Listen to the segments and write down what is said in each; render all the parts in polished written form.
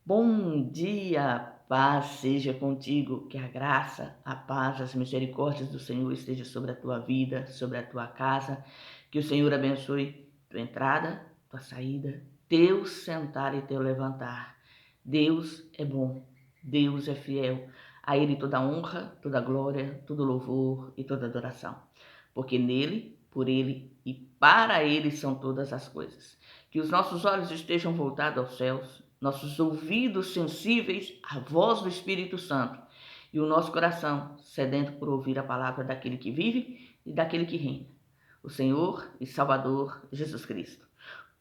Bom dia, paz seja contigo, que a graça, a paz, as misericórdias do Senhor esteja sobre a tua vida, sobre a tua casa, que o Senhor abençoe tua entrada, tua saída, teu sentar e teu levantar. Deus é bom, Deus é fiel, a Ele toda honra, toda glória, todo louvor e toda adoração, porque nele, por Ele e para Ele são todas as coisas. Que os nossos olhos estejam voltados aos céus, nossos ouvidos sensíveis à voz do Espírito Santo e o nosso coração sedento por ouvir a palavra daquele que vive e daquele que reina, o Senhor e Salvador Jesus Cristo,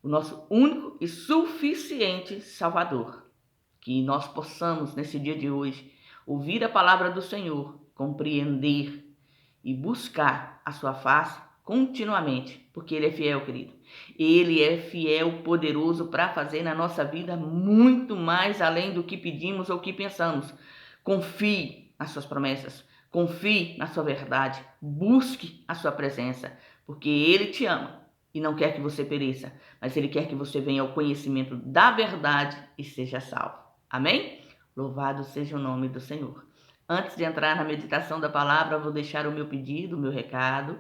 o nosso único e suficiente Salvador. Que nós possamos, nesse dia de hoje, ouvir a palavra do Senhor, compreender e buscar a sua face continuamente, porque Ele é fiel, querido. Ele é fiel, poderoso para fazer na nossa vida muito mais além do que pedimos ou que pensamos. Confie nas suas promessas, confie na sua verdade, busque a sua presença, porque Ele te ama e não quer que você pereça, mas Ele quer que você venha ao conhecimento da verdade e seja salvo. Amém? Louvado seja o nome do Senhor. Antes de entrar na meditação da palavra, vou deixar o meu pedido, o meu recado.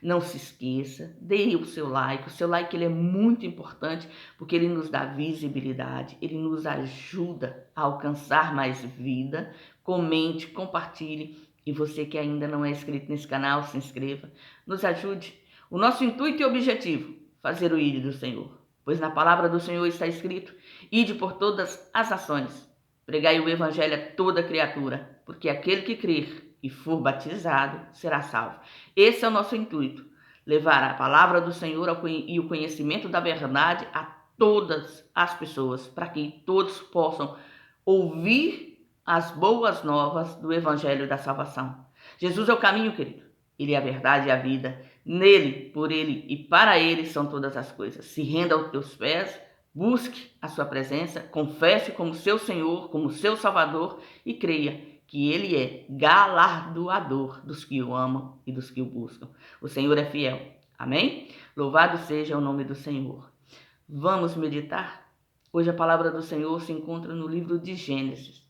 Não se esqueça, dê o seu like. O seu like ele é muito importante porque ele nos dá visibilidade, ele nos ajuda a alcançar mais vida. Comente, compartilhe. E você que ainda não é inscrito nesse canal, se inscreva. Nos ajude. O nosso intuito e objetivo, fazer o ID do Senhor. Pois na palavra do Senhor está escrito, ide por todas as nações. Pregai o evangelho a toda criatura, porque aquele que crer e for batizado será salvo. Esse é o nosso intuito, levar a palavra do Senhor e o conhecimento da verdade a todas as pessoas, para que todos possam ouvir as boas novas do evangelho da salvação. Jesus é o caminho, querido. Ele é a verdade e a vida. Nele, por ele e para ele são todas as coisas. Se renda aos teus pés, busque a sua presença, confesse como seu Senhor, como seu Salvador e creia que Ele é galardoador dos que o amam e dos que o buscam. O Senhor é fiel. Amém? Louvado seja o nome do Senhor. Vamos meditar? Hoje a palavra do Senhor se encontra no livro de Gênesis,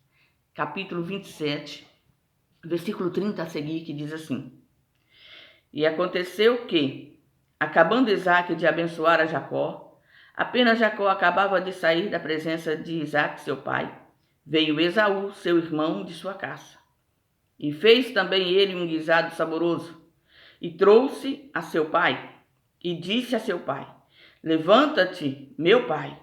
capítulo 27, versículo 30 a seguir, que diz assim: E aconteceu que, acabando Isaque de abençoar a Jacó, apenas Jacó acabava de sair da presença de Isaque, seu pai, veio Esaú, seu irmão, de sua caça. E fez também ele um guisado saboroso, e trouxe a seu pai, e disse a seu pai: Levanta-te, meu pai,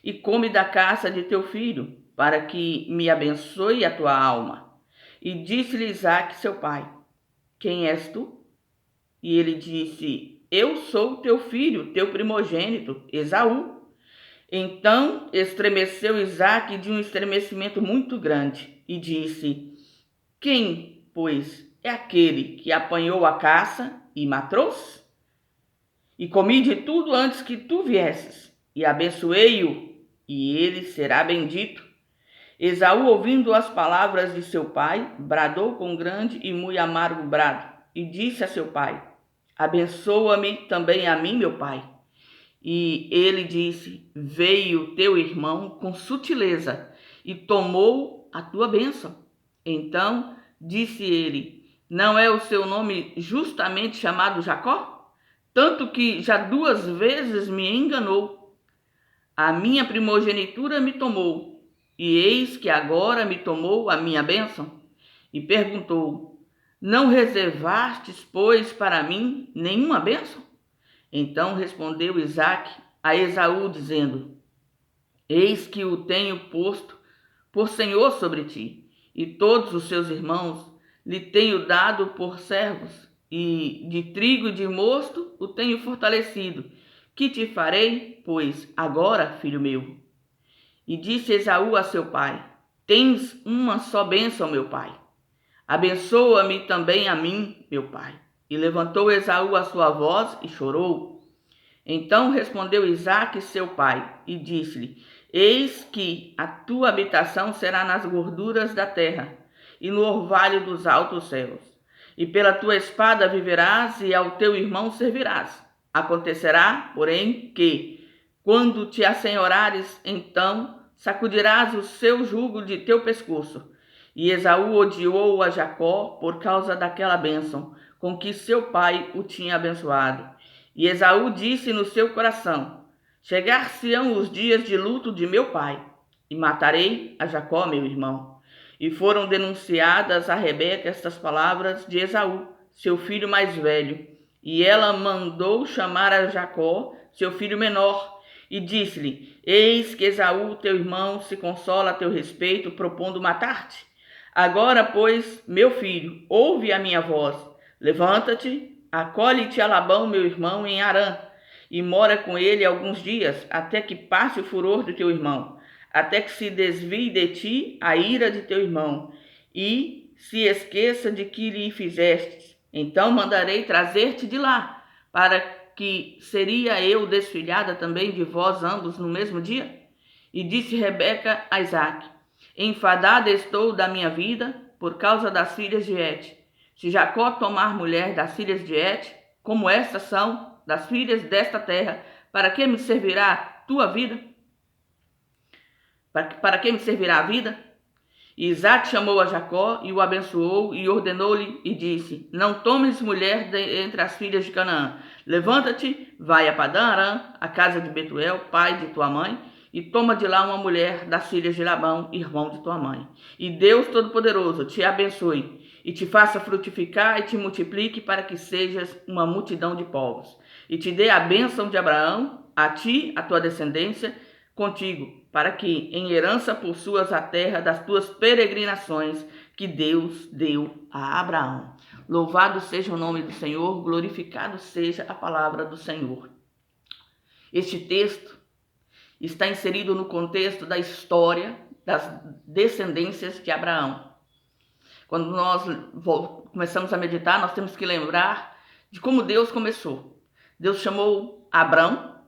e come da caça de teu filho, para que me abençoe a tua alma. E disse-lhe Isaque, seu pai: Quem és tu? E ele disse: Eu sou teu filho, teu primogênito, Esaú. Então estremeceu Isaque de um estremecimento muito grande e disse: Quem, pois, é aquele que apanhou a caça e matou-se? E comi de tudo antes que tu viesses, e abençoei-o, e ele será bendito. Esaú, ouvindo as palavras de seu pai, bradou com grande e muito amargo brado, e disse a seu pai: Abençoa-me também a mim, meu pai. E ele disse: Veio teu irmão com sutileza e tomou a tua bênção. Então disse ele: Não é o seu nome justamente chamado Jacó? Tanto que já 2 vezes me enganou. A minha primogenitura me tomou, e eis que agora me tomou a minha bênção. E perguntou: Não reservastes, pois, para mim nenhuma bênção? Então respondeu Isaque a Esaú, dizendo: Eis que o tenho posto por senhor sobre ti, e todos os seus irmãos lhe tenho dado por servos, e de trigo e de mosto o tenho fortalecido. Que te farei, pois, agora, filho meu? E disse Esaú a seu pai: Tens uma só bênção, meu pai. Abençoa-me também a mim, meu pai. E levantou Esaú a sua voz e chorou. Então respondeu Isaque, seu pai, e disse-lhe: Eis que a tua habitação será nas gorduras da terra, e no orvalho dos altos céus. E pela tua espada viverás, e ao teu irmão servirás. Acontecerá, porém, que, quando te assenhorares, então sacudirás o seu jugo de teu pescoço. E Esaú odiou a Jacó por causa daquela bênção com que seu pai o tinha abençoado. E Esaú disse no seu coração: chegar-se-ão os dias de luto de meu pai, e matarei a Jacó, meu irmão. E foram denunciadas a Rebeca estas palavras de Esaú, seu filho mais velho. E ela mandou chamar a Jacó, seu filho menor, e disse-lhe: eis que Esaú, teu irmão, se consola a teu respeito, propondo matar-te. Agora, pois, meu filho, ouve a minha voz. Levanta-te, acolhe-te a Labão, meu irmão, em Harã, e mora com ele alguns dias, até que passe o furor de teu irmão, até que se desvie de ti a ira de teu irmão, e se esqueça de que lhe fizestes. Então mandarei trazer-te de lá, para que seria eu desfilhada também de vós ambos no mesmo dia? E disse Rebeca a Isaque: enfadada estou da minha vida por causa das filhas de Et. Se Jacó tomar mulher das filhas de Et, como estas são das filhas desta terra, para que me servirá a tua vida? Para que me servirá a vida? E Isaque chamou a Jacó e o abençoou e ordenou-lhe e disse: não tomes mulher entre as filhas de Canaã. Levanta-te, vai a Padã Arã, a casa de Betuel, pai de tua mãe, e toma de lá uma mulher das filhas de Labão, irmão de tua mãe. E Deus Todo-Poderoso te abençoe, e te faça frutificar e te multiplique, para que sejas uma multidão de povos. E te dê a bênção de Abraão, a ti, a tua descendência, contigo, para que em herança possuas a terra das tuas peregrinações, que Deus deu a Abraão. Louvado seja o nome do Senhor, glorificado seja a palavra do Senhor. Este texto está inserido no contexto da história das descendências de Abraão. Quando nós começamos a meditar, nós temos que lembrar de como Deus começou. Deus chamou Abrão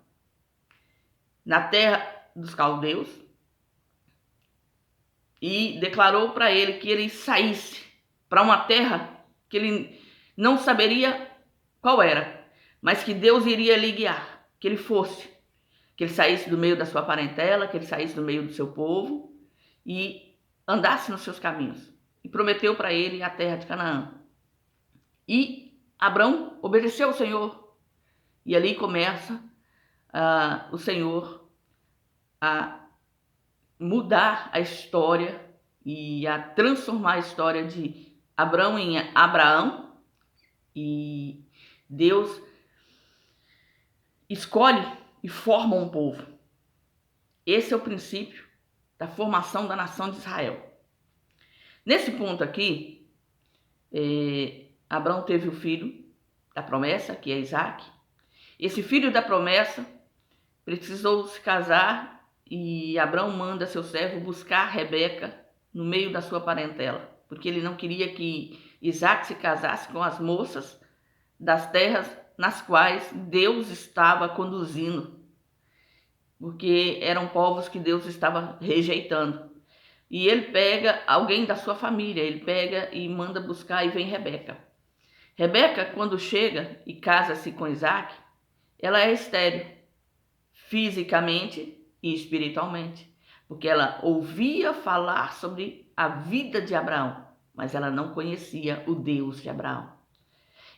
na terra dos caldeus e declarou para ele que ele saísse para uma terra que ele não saberia qual era, mas que Deus iria lhe guiar, que ele fosse, que ele saísse do meio da sua parentela, que ele saísse do meio do seu povo e andasse nos seus caminhos. E prometeu para ele a terra de Canaã. E Abrão obedeceu ao Senhor. E ali começa o Senhor a mudar a história e a transformar a história de Abrão em Abraão. E Deus escolhe e forma um povo. Esse é o princípio da formação da nação de Israel. Nesse ponto aqui, Abrão teve o filho da promessa, que é Isaque. Esse filho da promessa precisou se casar e Abrão manda seu servo buscar Rebeca no meio da sua parentela, porque ele não queria que Isaque se casasse com as moças das terras nas quais Deus estava conduzindo, porque eram povos que Deus estava rejeitando. E ele pega alguém da sua família, ele pega e manda buscar e vem Rebeca. Rebeca, quando chega e casa-se com Isaque, ela é estéril, fisicamente e espiritualmente, porque ela ouvia falar sobre a vida de Abraão, mas ela não conhecia o Deus de Abraão.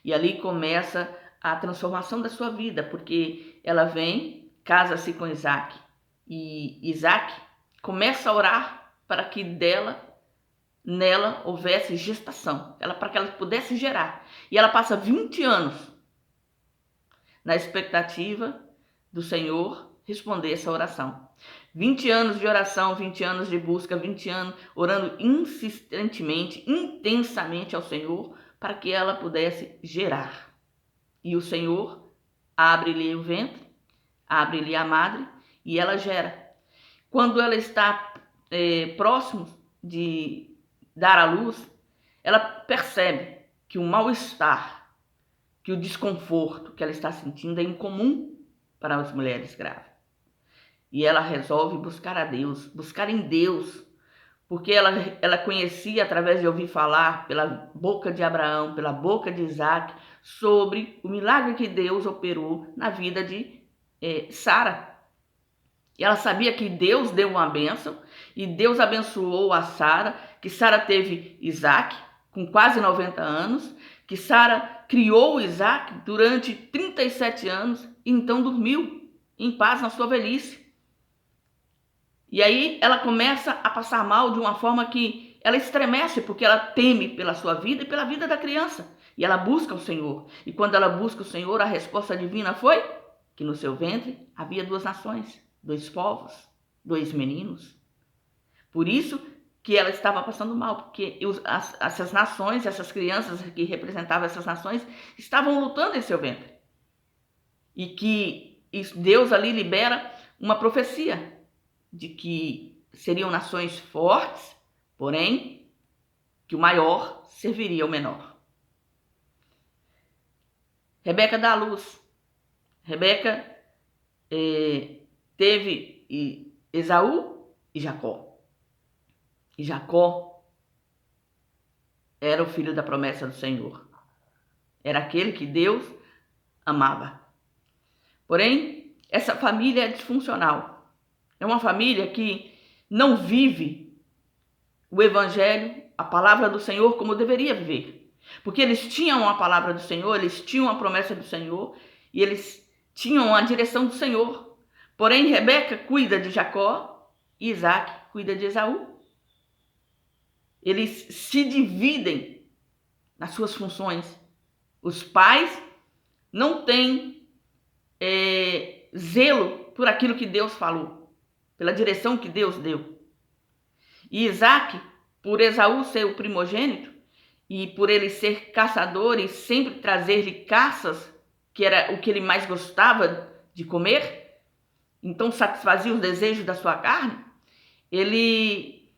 E ali começa a transformação da sua vida, porque ela vem, casa-se com Isaque, e Isaque começa a orar para que nela houvesse gestação, para que ela pudesse gerar. E ela passa 20 anos na expectativa do Senhor responder essa oração. 20 anos de oração, 20 anos de busca, 20 anos orando insistentemente, intensamente ao Senhor, para que ela pudesse gerar. E o Senhor abre-lhe o ventre, abre-lhe a madre e ela gera. Quando ela está próximo de dar à luz, ela percebe que o mal-estar, que o desconforto que ela está sentindo é incomum para as mulheres grávidas. E ela resolve buscar a Deus, buscar em Deus, porque ela conhecia através de ouvir falar pela boca de Abraão, pela boca de Isaque, sobre o milagre que Deus operou na vida de Sara. E ela sabia que Deus deu uma bênção, e Deus abençoou a Sara, que Sara teve Isaac com quase 90 anos, que Sara criou Isaac durante 37 anos, e então dormiu em paz na sua velhice. E aí ela começa a passar mal de uma forma que ela estremece, porque ela teme pela sua vida e pela vida da criança. E ela busca o Senhor. E quando ela busca o Senhor, a resposta divina foi que no seu ventre havia 2 nações, 2 povos, 2 meninos. Por isso que ela estava passando mal, porque essas nações, essas crianças que representavam essas nações, estavam lutando em seu ventre. E que Deus ali libera uma profecia de que seriam nações fortes, porém que o maior serviria ao menor. Rebeca dá à luz. Rebeca teve Esaú e Jacó. E Jacó era o filho da promessa do Senhor. Era aquele que Deus amava. Porém, essa família é disfuncional. É uma família que não vive o evangelho, a palavra do Senhor como deveria viver. Porque eles tinham a palavra do Senhor, eles tinham a promessa do Senhor e eles tinham a direção do Senhor. Porém, Rebeca cuida de Jacó e Isaac cuida de Esaú. Eles se dividem nas suas funções. Os pais não têm zelo por aquilo que Deus falou, pela direção que Deus deu. E Isaac, por Esaú ser o primogênito, e por ele ser caçador e sempre trazer-lhe caças, que era o que ele mais gostava de comer, então satisfazia os desejos da sua carne, ele,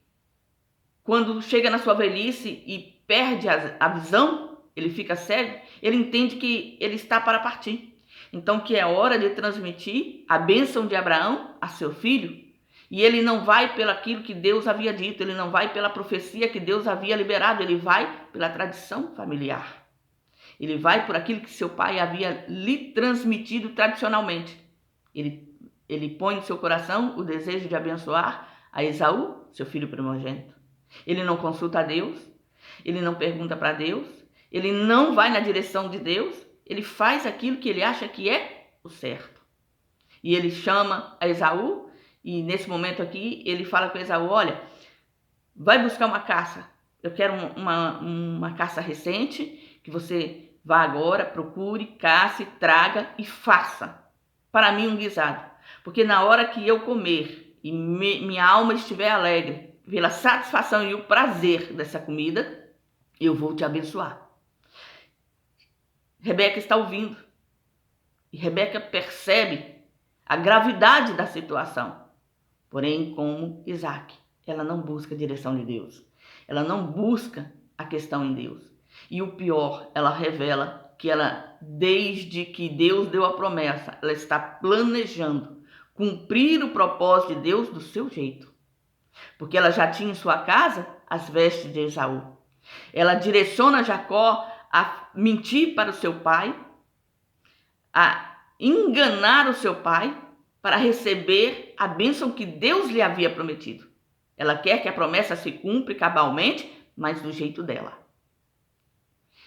quando chega na sua velhice e perde a visão, ele fica cego, ele entende que ele está para partir. Então que é hora de transmitir a bênção de Abraão a seu filho. E ele não vai pelo aquilo que Deus havia dito, ele não vai pela profecia que Deus havia liberado, ele vai pela tradição familiar. Ele vai por aquilo que seu pai havia lhe transmitido tradicionalmente. Ele põe no seu coração o desejo de abençoar a Esaú, seu filho primogênito. Ele não consulta a Deus, ele não pergunta para Deus, ele não vai na direção de Deus, ele faz aquilo que ele acha que é o certo. E ele chama a Esaú, e nesse momento aqui, ele fala com Esaú, olha, vai buscar uma caça. Eu quero uma caça recente, que você vá agora, procure, caça, traga e faça para mim um guisado. Porque na hora que eu comer e minha alma estiver alegre pela satisfação e o prazer dessa comida, eu vou te abençoar. Rebeca está ouvindo. E Rebeca percebe a gravidade da situação. Porém, como Isaac, ela não busca a direção de Deus. Ela não busca a questão em Deus. E o pior, ela revela que ela, desde que Deus deu a promessa, ela está planejando cumprir o propósito de Deus do seu jeito. Porque ela já tinha em sua casa as vestes de Esaú. Ela direciona Jacó a mentir para o seu pai, a enganar o seu pai, para receber a bênção que Deus lhe havia prometido. Ela quer que a promessa se cumpra cabalmente, mas do jeito dela.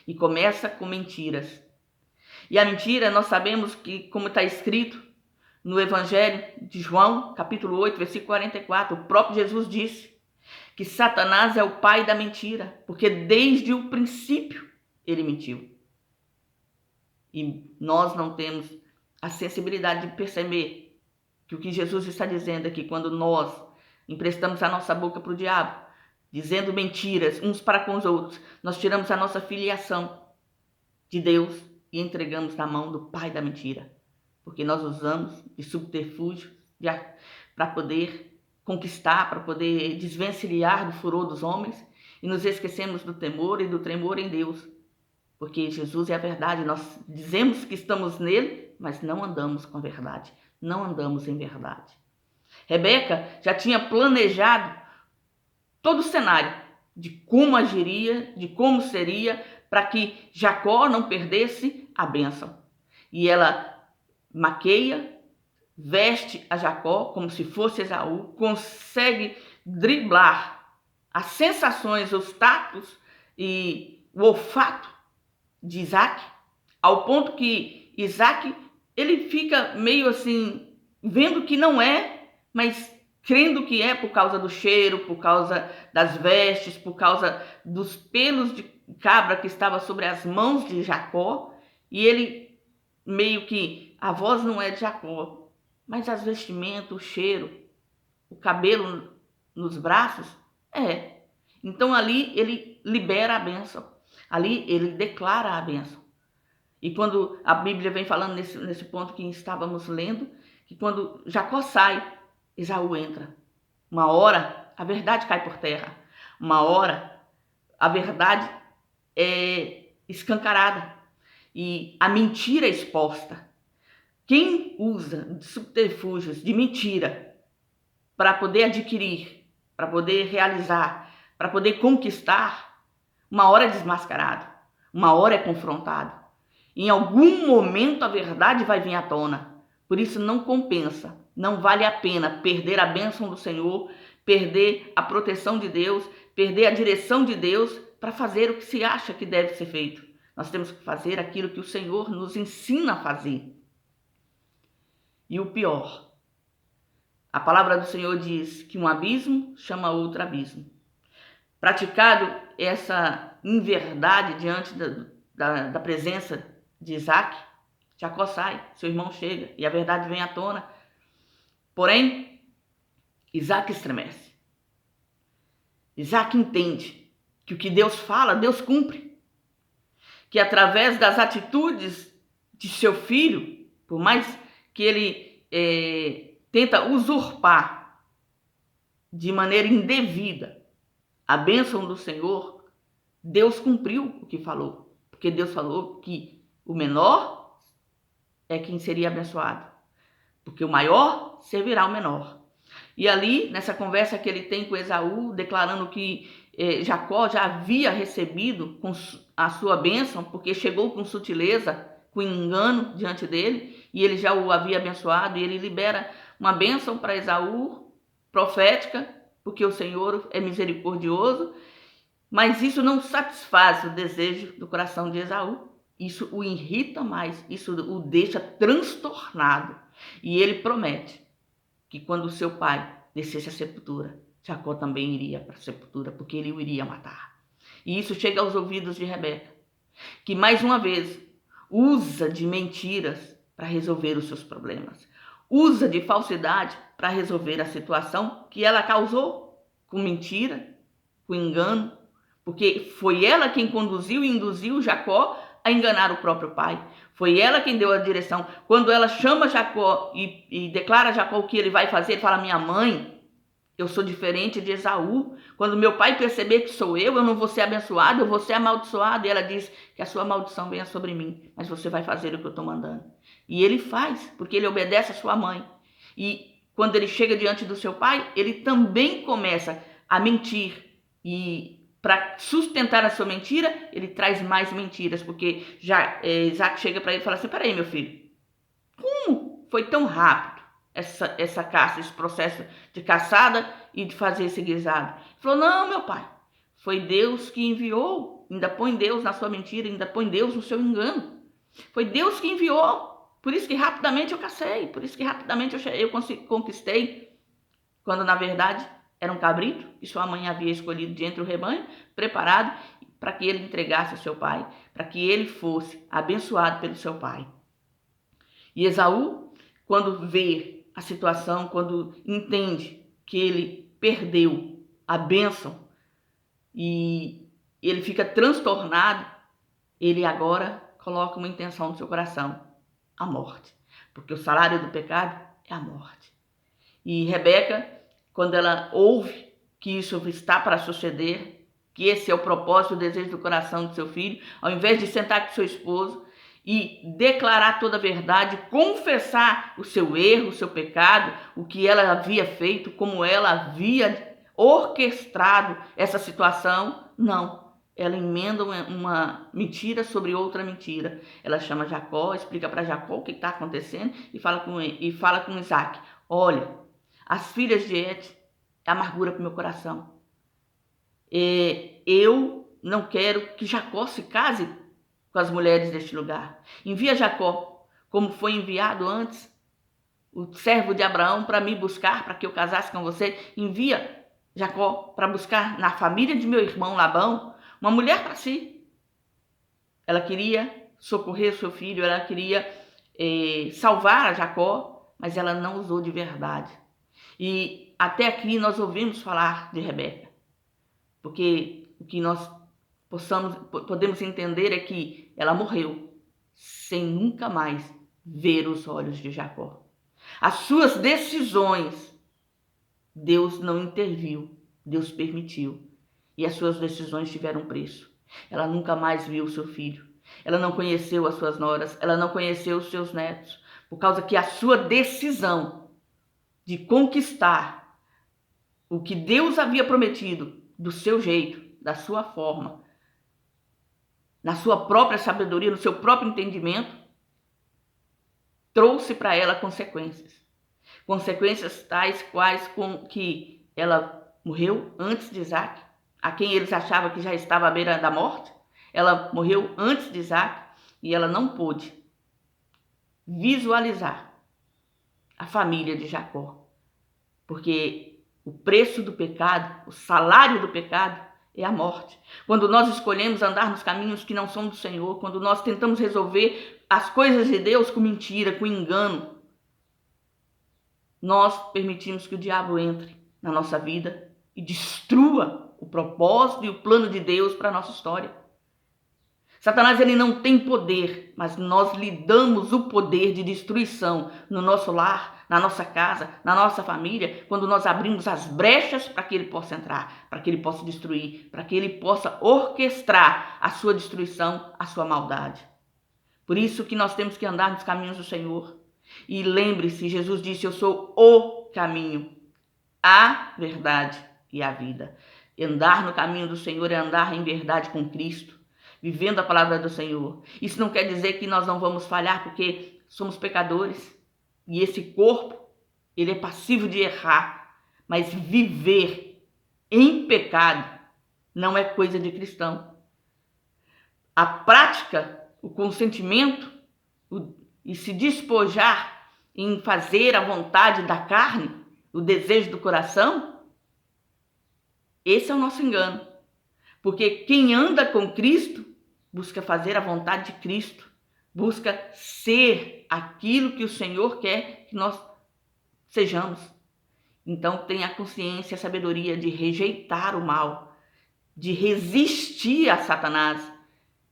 E começa com mentiras. E a mentira, nós sabemos que, como está escrito no Evangelho de João, capítulo 8, versículo 44, o próprio Jesus disse que Satanás é o pai da mentira, porque desde o princípio ele mentiu. E nós não temos a sensibilidade de perceber que o que Jesus está dizendo aqui, quando nós emprestamos a nossa boca para o diabo, dizendo mentiras uns para com os outros, nós tiramos a nossa filiação de Deus e entregamos na mão do pai da mentira. Porque nós usamos de subterfúgio para poder conquistar, para poder desvencilhar do furor dos homens e nos esquecemos do temor e do tremor em Deus. Porque Jesus é a verdade, nós dizemos que estamos nele, mas não andamos com a verdade. Não andamos em verdade. Rebeca já tinha planejado todo o cenário de como agiria, de como seria, para que Jacó não perdesse a bênção. E ela maqueia veste a Jacó como se fosse Esaú, consegue driblar as sensações, os tatos e o olfato de Isaac, ao ponto que Isaac ele fica meio assim, vendo que não é, mas crendo que é por causa do cheiro, por causa das vestes, por causa dos pelos de cabra que estava sobre as mãos de Jacó, e ele meio que, a voz não é de Jacó, mas as vestimentas, o cheiro, o cabelo nos braços, é. Então ali ele libera a bênção, ali ele declara a bênção. E quando a Bíblia vem falando nesse ponto que estávamos lendo, que quando Jacó sai, Esaú entra. Uma hora a verdade cai por terra, uma hora a verdade é escancarada e a mentira é exposta. Quem usa subterfúgios de mentira para poder adquirir, para poder realizar, para poder conquistar, uma hora é desmascarado, uma hora é confrontado. Em algum momento a verdade vai vir à tona. Por isso não compensa, não vale a pena perder a bênção do Senhor, perder a proteção de Deus, perder a direção de Deus para fazer o que se acha que deve ser feito. Nós temos que fazer aquilo que o Senhor nos ensina a fazer. E o pior, a palavra do Senhor diz que um abismo chama outro abismo. Praticado essa inverdade diante da presença de Isaac, Jacó sai, seu irmão chega e a verdade vem à tona. Porém, Isaac estremece. Isaac entende que o que Deus fala, Deus cumpre. Que através das atitudes de seu filho, por mais que ele tenta usurpar de maneira indevida a bênção do Senhor, Deus cumpriu o que falou. Porque Deus falou que o menor é quem seria abençoado. Porque o maior servirá ao menor. E ali, nessa conversa que ele tem com Esaú, declarando que Jacó já havia recebido a sua bênção, porque chegou com sutileza, com engano diante dele, e ele já o havia abençoado, e ele libera uma bênção para Esaú, profética, porque o Senhor é misericordioso, mas isso não satisfaz o desejo do coração de Esaú. Isso o irrita mais, isso o deixa transtornado. E ele promete que quando o seu pai descesse à sepultura, Jacó também iria para a sepultura, porque ele o iria matar. E isso chega aos ouvidos de Rebeca, que mais uma vez usa de mentiras para resolver os seus problemas. Usa de falsidade para resolver a situação que ela causou com mentira, com engano, porque foi ela quem conduziu e induziu Jacó a enganar o próprio pai. Foi ela quem deu a direção. Quando ela chama Jacó e declara a Jacó o que ele vai fazer, ele fala: minha mãe, eu sou diferente de Esaú. Quando meu pai perceber que sou eu não vou ser abençoado, eu vou ser amaldiçoado. E ela diz que a sua maldição venha sobre mim, mas você vai fazer o que eu estou mandando. E ele faz, porque ele obedece a sua mãe. E quando ele chega diante do seu pai, ele também começa a mentir. E para sustentar a sua mentira, ele traz mais mentiras, porque já Isaac chega para ele e fala assim: peraí, meu filho, como foi tão rápido essa caça, esse processo de caçada e de fazer esse guisado? Ele falou: não, meu pai, foi Deus que enviou. Ainda põe Deus na sua mentira, ainda põe Deus no seu engano. Foi Deus que enviou, por isso que rapidamente eu cacei, por isso que rapidamente eu conquistei, quando na verdade era um cabrito que sua mãe havia escolhido de entre o rebanho, preparado para que ele entregasse ao seu pai, para que ele fosse abençoado pelo seu pai. E Esaú, quando vê a situação, quando entende que ele perdeu a bênção e ele fica transtornado, ele agora coloca uma intenção no seu coração: a morte. Porque o salário do pecado é a morte. E Rebeca, quando ela ouve que isso está para suceder, que esse é o propósito, o desejo do coração do seu filho, ao invés de sentar com seu esposo e declarar toda a verdade, confessar o seu erro, o seu pecado, o que ela havia feito, como ela havia orquestrado essa situação, não. ela emenda uma mentira sobre outra mentira. Ela chama Jacó, explica para Jacó o que está acontecendo e fala com Isaac: olha, as filhas de Et é amargura para o meu coração. Eu não quero que Jacó se case com as mulheres deste lugar. Envia Jacó, como foi enviado antes, o servo de Abraão, para me buscar, para que eu casasse com você. Envia Jacó para buscar na família de meu irmão Labão uma mulher para si. Ela queria socorrer seu filho, ela queria salvar a Jacó, mas ela não usou de verdade. E até aqui nós ouvimos falar de Rebeca, porque o que nós podemos entender é que ela morreu sem nunca mais ver os olhos de Jacó. As suas decisões, Deus não interviu, Deus permitiu. E as suas decisões tiveram preço. Ela nunca mais viu o seu filho. Ela não conheceu as suas noras, ela não conheceu os seus netos, por causa que a sua decisão de conquistar o que Deus havia prometido, do seu jeito, da sua forma, na sua própria sabedoria, no seu próprio entendimento, trouxe para ela consequências. Consequências tais quais com que ela morreu antes de Isaac, a quem eles achavam que já estava à beira da morte. Ela morreu antes de Isaac e ela não pôde visualizar a família de Jacó, porque o preço do pecado, o salário do pecado é a morte. Quando nós escolhemos andar nos caminhos que não são do Senhor, quando nós tentamos resolver as coisas de Deus com mentira, com engano, nós permitimos que o diabo entre na nossa vida e destrua o propósito e o plano de Deus para a nossa história. Satanás, ele não tem poder, mas nós lhe damos o poder de destruição no nosso lar, na nossa casa, na nossa família, quando nós abrimos as brechas para que ele possa entrar, para que ele possa destruir, para que ele possa orquestrar a sua destruição, a sua maldade. Por isso que nós temos que andar nos caminhos do Senhor. E lembre-se, Jesus disse: eu sou o caminho, a verdade e a vida. Andar no caminho do Senhor é andar em verdade com Cristo, vivendo a palavra do Senhor. Isso não quer dizer que nós não vamos falhar, porque somos pecadores. E esse corpo, ele é passivo de errar. Mas viver em pecado não é coisa de cristão. A prática, o consentimento e se despojar em fazer a vontade da carne, o desejo do coração, esse é o nosso engano. Porque quem anda com Cristo busca fazer a vontade de Cristo, busca ser aquilo que o Senhor quer que nós sejamos. Então tenha a consciência e a sabedoria de rejeitar o mal, de resistir a Satanás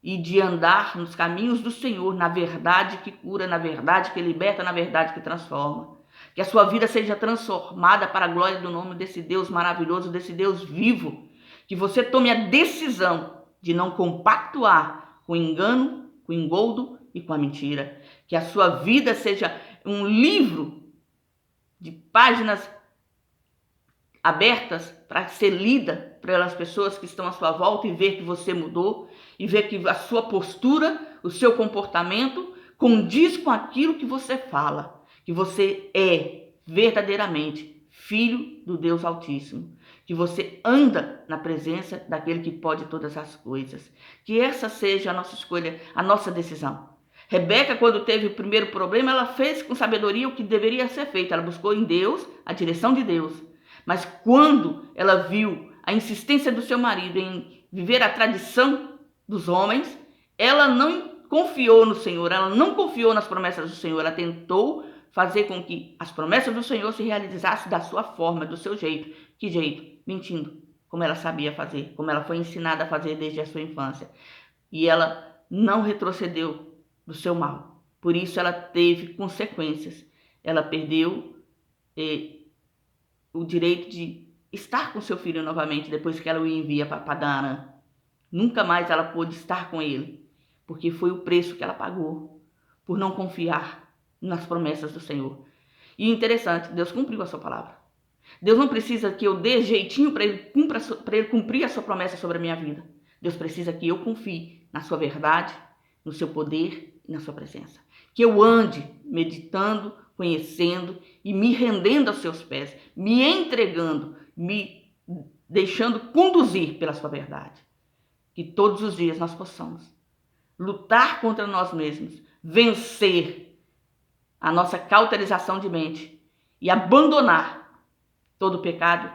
e de andar nos caminhos do Senhor, na verdade que cura, na verdade que liberta, na verdade que transforma. Que a sua vida seja transformada para a glória do nome desse Deus maravilhoso, desse Deus vivo. Que você tome a decisão de não compactuar com o engano, com o engodo e com a mentira. Que a sua vida seja um livro de páginas abertas para ser lida pelas pessoas que estão à sua volta e ver que você mudou, e ver que a sua postura, o seu comportamento condiz com aquilo que você fala, que você é verdadeiramente filho do Deus Altíssimo, que você anda na presença daquele que pode todas as coisas. Que essa seja a nossa escolha, a nossa decisão. Rebeca, quando teve o primeiro problema, ela fez com sabedoria o que deveria ser feito. Ela buscou em Deus a direção de Deus. Mas quando ela viu a insistência do seu marido em viver a tradição dos homens, ela não confiou no Senhor, ela não confiou nas promessas do Senhor, ela tentou fazer com que as promessas do Senhor se realizassem da sua forma, do seu jeito. Que jeito? Mentindo, como ela sabia fazer, como ela foi ensinada a fazer desde a sua infância. E ela não retrocedeu do seu mal. Por isso ela teve consequências. Ela perdeu o direito de estar com seu filho novamente depois que ela o envia para Padã. Nunca mais ela pôde estar com ele, porque foi o preço que ela pagou por não confiar nas promessas do Senhor. E interessante, Deus cumpriu a sua palavra. Deus não precisa que eu dê jeitinho para ele cumprir a sua promessa sobre a minha vida. Deus precisa que eu confie na sua verdade, no seu poder e na sua presença. Que eu ande meditando, conhecendo e me rendendo aos seus pés, me entregando, me deixando conduzir pela sua verdade. Que todos os dias nós possamos lutar contra nós mesmos, vencer a nossa cauterização de mente e abandonar todo pecado,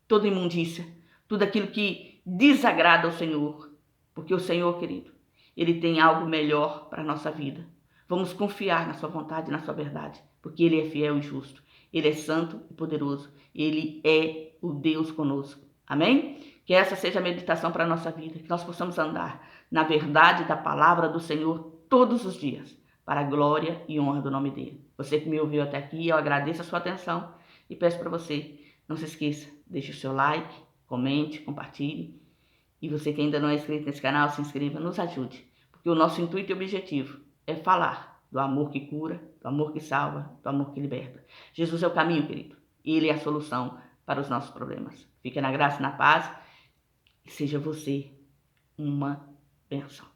toda imundícia, tudo aquilo que desagrada ao Senhor. Porque o Senhor, querido, Ele tem algo melhor para a nossa vida. Vamos confiar na sua vontade e na sua verdade, porque Ele é fiel e justo. Ele é santo e poderoso. Ele é o Deus conosco. Amém? Que essa seja a meditação para a nossa vida, que nós possamos andar na verdade da palavra do Senhor todos os dias, para a glória e honra do nome dEle. Você que me ouviu até aqui, eu agradeço a sua atenção e peço para você, não se esqueça, deixe o seu like, comente, compartilhe. E você que ainda não é inscrito nesse canal, se inscreva, nos ajude. Porque o nosso intuito e objetivo é falar do amor que cura, do amor que salva, do amor que liberta. Jesus é o caminho, querido. Ele é a solução para os nossos problemas. Fique na graça e na paz. E seja você uma bênção.